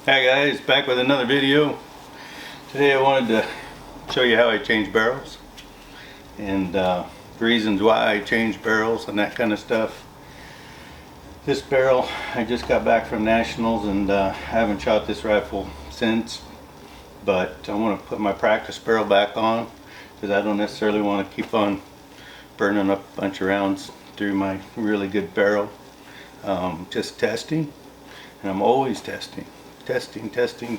Hi guys, back with another video. Today I wanted to show you how I change barrels and reasons why I change barrels and that kind of stuff. This barrel, I just got back from Nationals and I haven't shot this rifle since, but I want to put my practice barrel back on because I don't necessarily want to keep on burning up a bunch of rounds through my really good barrel. Just testing, and I'm always testing,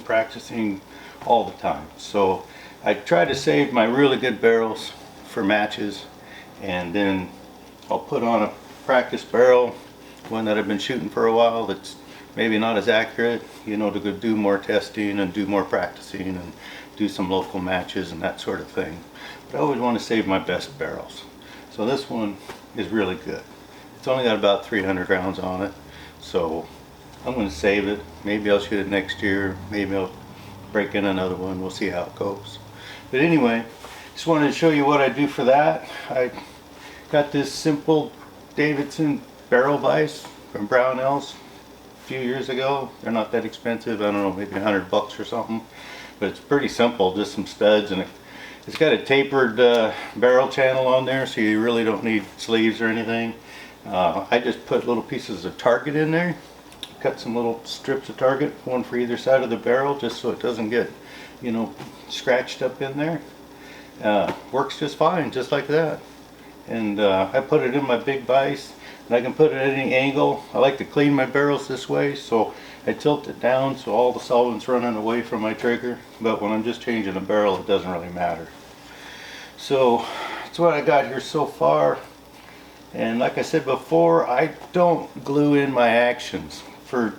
practicing all the time. So I try to save my really good barrels for matches, and then I'll put on a practice barrel, one that I've been shooting for a while that's maybe not as accurate, you know, to go do more testing and do more practicing and do some local matches and that sort of thing. But I always want to save my best barrels. So this one is really good. It's only got about 300 rounds on it, so I'm going to save it. Maybe I'll shoot it next year. Maybe I'll break in another one. We'll see how it goes. But anyway, just wanted to show you what I do for that. I got this simple Davidson barrel vise from Brownells a few years ago. They're not that expensive. I don't know, maybe $100 or something. But it's pretty simple, just some studs, and it's got a tapered barrel channel on there, so you really don't need sleeves or anything. I just put little pieces of target in there. Cut some little strips of target, one for either side of the barrel, just so it doesn't get, you know, scratched up in there. Works just fine, just like that. And I put it in my big vise, and I can put it at any angle. I like to clean my barrels this way, so I tilt it down so all the solvent's running away from my trigger. But when I'm just changing a barrel, it doesn't really matter. So that's what I got here so far. And like I said before, I don't glue in my actions for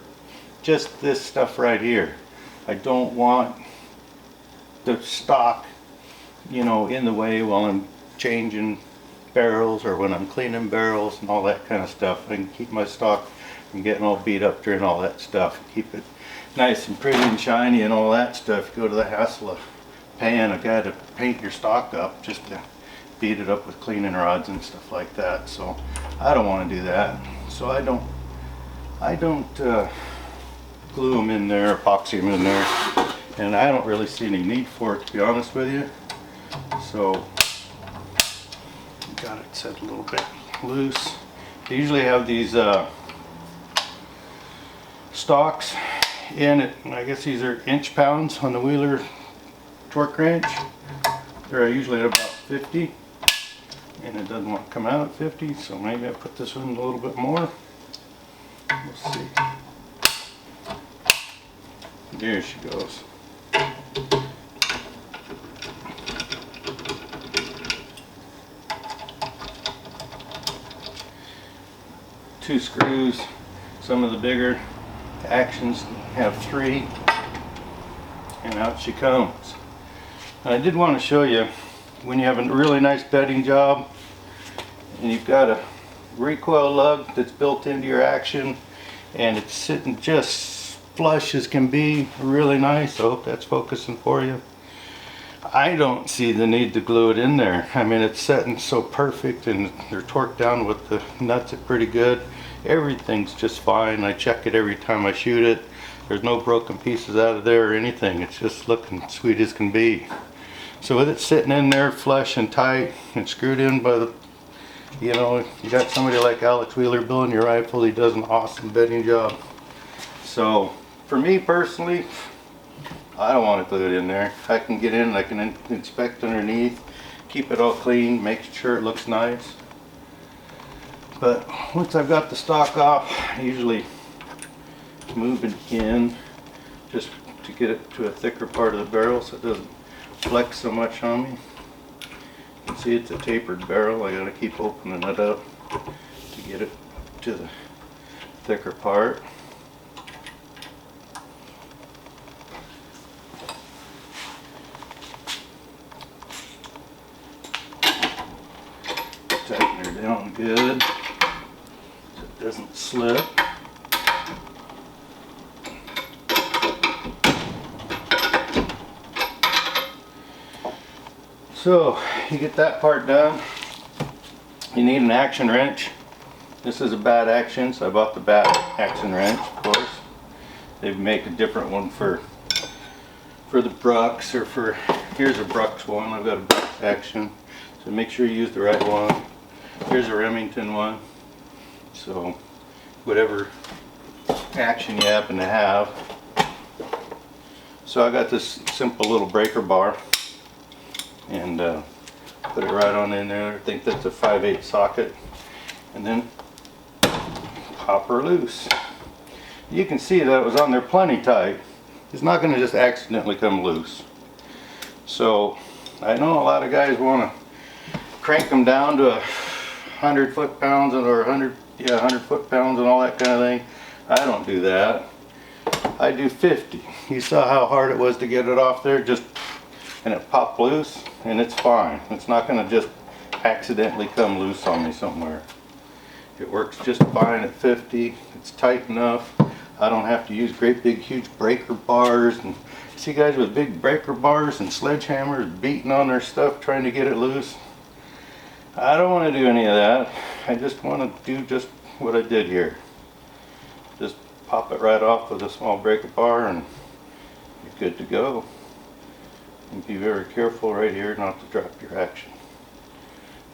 just this stuff right here. I don't want the stock, you know, in the way while I'm changing barrels or when I'm cleaning barrels and all that kind of stuff. I can keep my stock from getting all beat up during all that stuff. Keep it nice and pretty and shiny and all that stuff. Go to the hassle of paying a guy to paint your stock up just to beat it up with cleaning rods and stuff like that. So I don't want to do that. So I don't glue them in there, epoxy them in there, and I don't really see any need for it, to be honest with you. So got it set a little bit loose. They usually have these stocks in it. I guess these are inch pounds on the Wheeler torque wrench. They're usually at about 50, and it doesn't want to come out at 50, so maybe I put this one a little bit more. We'll see. There she goes. Two screws. Some of the bigger actions have 3, and out she comes. And I did want to show you, when you have a really nice bedding job and you've got a recoil lug that's built into your action and it's sitting just flush as can be, really nice. I hope that's focusing for you. I don't see the need to glue it in there. I mean, it's setting so perfect and they're torqued down with the nuts are pretty good. Everything's just fine. I check it every time I shoot it. There's no broken pieces out of there or anything. It's just looking sweet as can be. So with it sitting in there flush and tight and screwed in by the, you know, you got somebody like Alex Wheeler building your rifle. He does an awesome bedding job. So for me personally, I don't want to glue it in there. I can get in, I can inspect underneath, keep it all clean, make sure it looks nice. But once I've got the stock off, I usually move it in just to get it to a thicker part of the barrel so it doesn't flex so much on me. You can see it's a tapered barrel. I gotta keep opening it up to get it to the thicker part. Tighten her down good so it doesn't slip. So you get that part done. You need an action wrench. This is a bad action, so I bought the bad action wrench, of course. They make a different one for the Brux, or for, here's a Brux one. I've got a Brux action, so make sure you use the right one. Here's a Remington one. So whatever action you happen to have. So I got this simple little breaker bar, and put it right on in there. I think that's a 5/8 socket, and then pop her loose. You can see that it was on there plenty tight. It's not going to just accidentally come loose. So I know a lot of guys want to crank them down to 100 foot-pounds or 100 foot-pounds and all that kind of thing. I don't do that. I do 50. You saw how hard it was to get it off there, just, and it popped loose, and it's fine. It's not going to just accidentally come loose on me somewhere. It works just fine at 50. It's tight enough. I don't have to use great big huge breaker bars, and see guys with big breaker bars and sledgehammers beating on their stuff trying to get it loose. I don't want to do any of that. I just want to do just what I did here. Just pop it right off with a small breaker bar and you're good to go. And be very careful right here not to drop your action.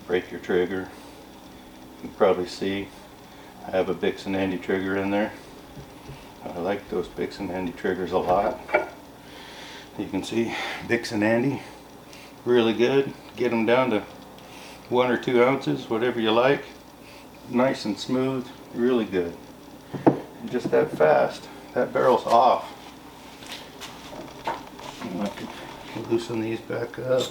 Break your trigger. You can probably see I have a Bix and Andy trigger in there. I like those Bix and Andy triggers a lot. You can see Bix and Andy, really good. Get them down to 1 or 2 ounces, whatever you like. Nice and smooth, really good. And just that fast. That barrel's off. And I can loosen these back up.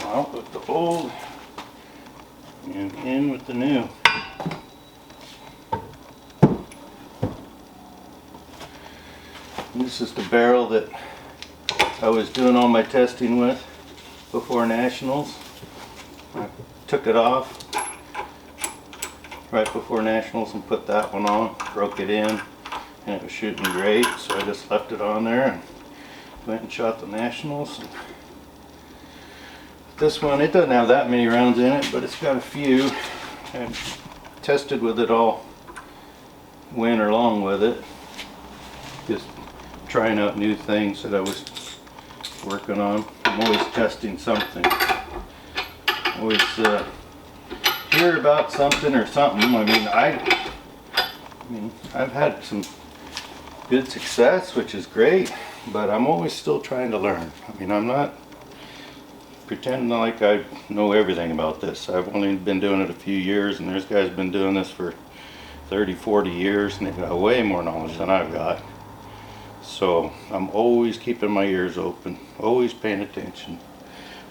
Out with the old and in with the new. And this is the barrel that I was doing all my testing with before Nationals. I took it off right before Nationals and put that one on, broke it in, and it was shooting great, so I just left it on there and went and shot the Nationals. This one, it doesn't have that many rounds in it, but it's got a few. I tested with it all winter long with it. Just trying out new things that I was working on. I'm always testing something. Always hear about something or something. I mean, I've had some good success, which is great, but I'm always still trying to learn. I mean, I'm not pretending like I know everything about this. I've only been doing it a few years, and there's guys been doing this for 30, 40 years, and they've got way more knowledge than I've got. So I'm always keeping my ears open, always paying attention.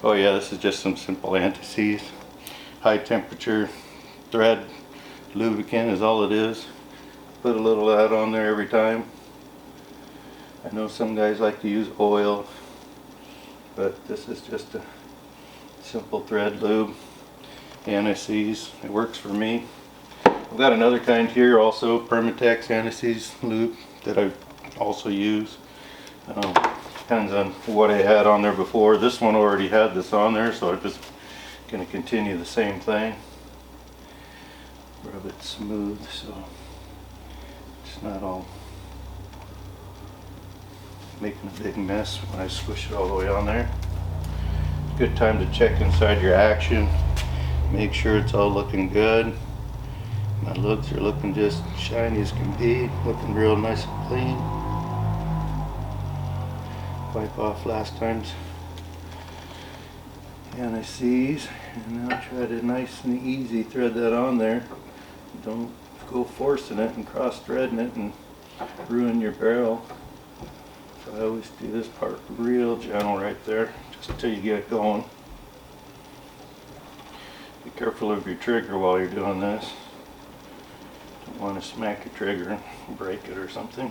Oh yeah, this is just some simple anti-seize. High temperature thread lubricant is all it is. Put a little of that on there every time. I know some guys like to use oil, but this is just a simple thread lube, anti-seize. It works for me. I've got another kind here also, Permatex anti-seize lube, that I also use. Depends on what I had on there before. This one already had this on there, so I'm just going to continue the same thing. Rub it smooth so it's not all making a big mess when I squish it all the way on there. Good time to check inside your action. Make sure it's all looking good. My lugs are looking just shiny as can be, looking real nice and clean. Wipe off last time's anti-seize, and now try to nice and easy thread that on there. Don't go forcing it and cross threading it and ruin your barrel. So I always do this part real gentle right there, just until you get it going. Be careful of your trigger while you're doing this. Don't want to smack your trigger and break it or something.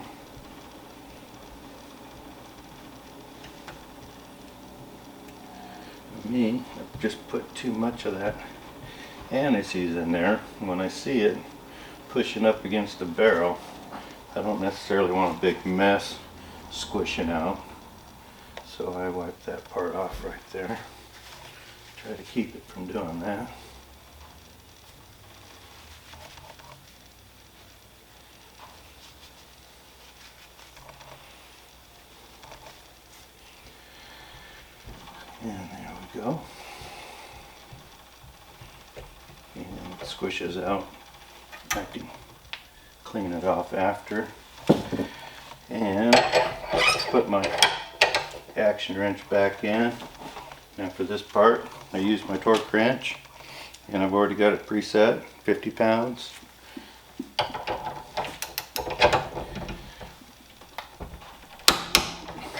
Me, I've just put too much of that anti-seize in there. When I see it, pushing up against the barrel, I don't necessarily want a big mess squishing out. So I wipe that part off right there. Try to keep it from doing that. And there we go. And it squishes out. I can clean it off after. And put my action wrench back in. Now for this part, I use my torque wrench, and I've already got it preset, 50 pounds.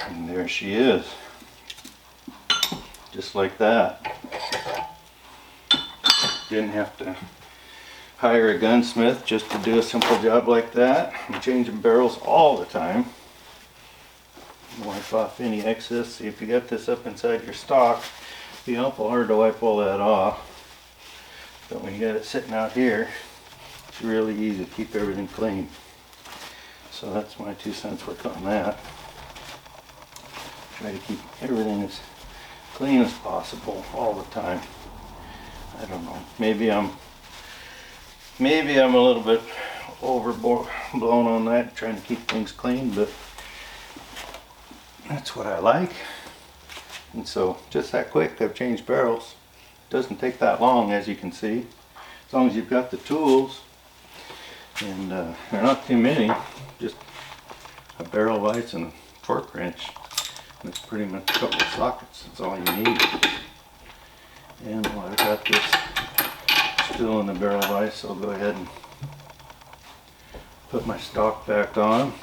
And there she is. Just like that. Didn't have to hire a gunsmith just to do a simple job like that. I'm changing barrels all the time. Wipe off any excess. See, if you got this up inside your stock, it'd be awful hard to wipe all that off. But when you got it sitting out here, it's really easy to keep everything clean. So that's my 2 cents worth on that. Try to keep everything as clean as possible all the time. I don't know. Maybe I'm a little bit overblown on that, trying to keep things clean, but that's what I like. And so just that quick, I've changed barrels. It doesn't take that long, as you can see, as long as you've got the tools. And they're not too many, just a barrel vise and a torque wrench. And it's pretty much a couple of sockets. That's all you need. And while I've got this still in the barrel vise, I'll go ahead and put my stock back on.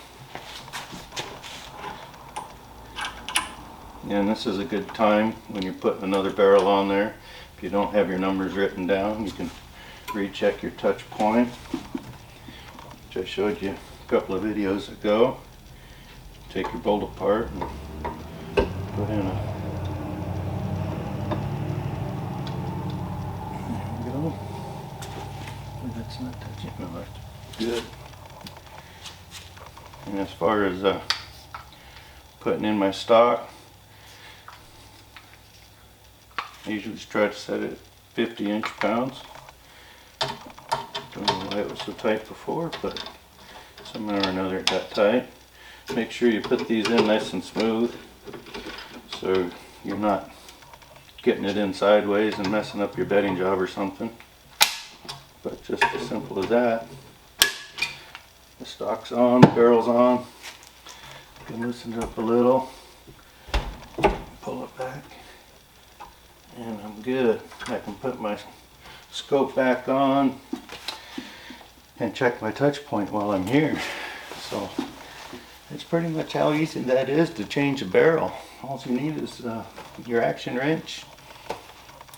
And this is a good time when you're putting another barrel on there. If you don't have your numbers written down, you can recheck your touch point, which I showed you a couple of videos ago. Take your bolt apart and put in a, there we go. That's not touching, no, that's good. And as far as putting in my stock, I usually just try to set it at 50 inch-pounds. Don't know why it was so tight before, but somehow or another it got tight. Make sure you put these in nice and smooth so you're not getting it in sideways and messing up your bedding job or something. But just as simple as that. The stock's on, the barrel's on. You can loosen it up a little, pull it back, and I'm good. I can put my scope back on and check my touch point while I'm here. So it's pretty much how easy that is to change a barrel. All you need is your action wrench,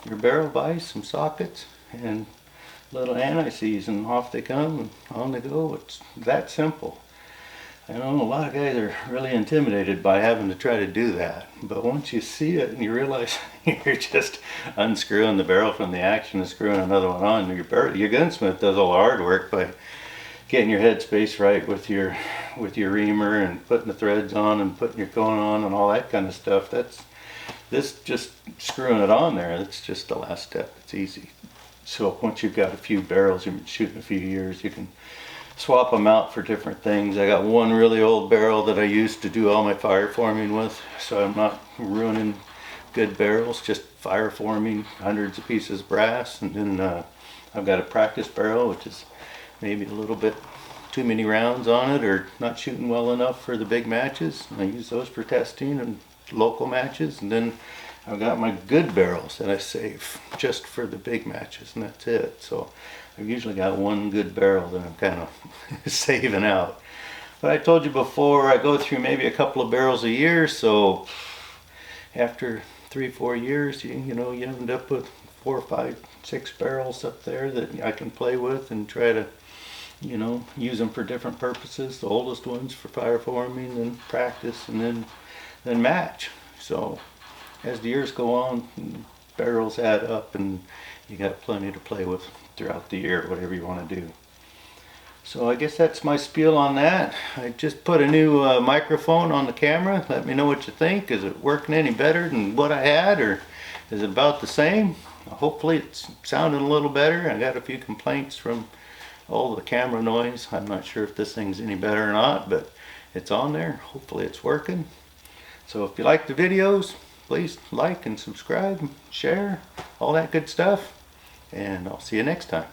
your barrel vise, some sockets, and little anti-seize, and off they come and on they go. It's that simple. I know a lot of guys are really intimidated by having to try to do that, but once you see it and you realize you're just unscrewing the barrel from the action and screwing another one on, your gunsmith does all the hard work by getting your headspace right with your reamer and putting the threads on and putting your cone on and all that kind of stuff. This just screwing it on there, that's just the last step. It's easy. So once you've got a few barrels, you've been shooting a few years, you can swap them out for different things. I got one really old barrel that I used to do all my fire forming with, so I'm not ruining good barrels, just fire forming hundreds of pieces of brass. And then I've got a practice barrel, which is maybe a little bit too many rounds on it or not shooting well enough for the big matches. I use those for testing and local matches. And then I've got my good barrels that I save just for the big matches, and that's it. So I've usually got one good barrel that I'm kind of saving out. But I told you before, I go through maybe a couple of barrels a year, so after 3-4 years, you end up with 4, 5, 6 barrels up there that I can play with and try to, use them for different purposes. The oldest ones for fire forming and practice, and then match. So as the years go on, barrels add up and you got plenty to play with throughout the year, whatever you want to do. So I guess that's my spiel on that. I just put a new microphone on the camera. Let me know what you think. Is it working any better than what I had, or is it about the same? Hopefully it's sounding a little better. I got a few complaints from all the camera noise. I'm not sure if this thing's any better or not, but it's on there. Hopefully it's working. So if you like the videos, please like and subscribe, share, all that good stuff. And I'll see you next time.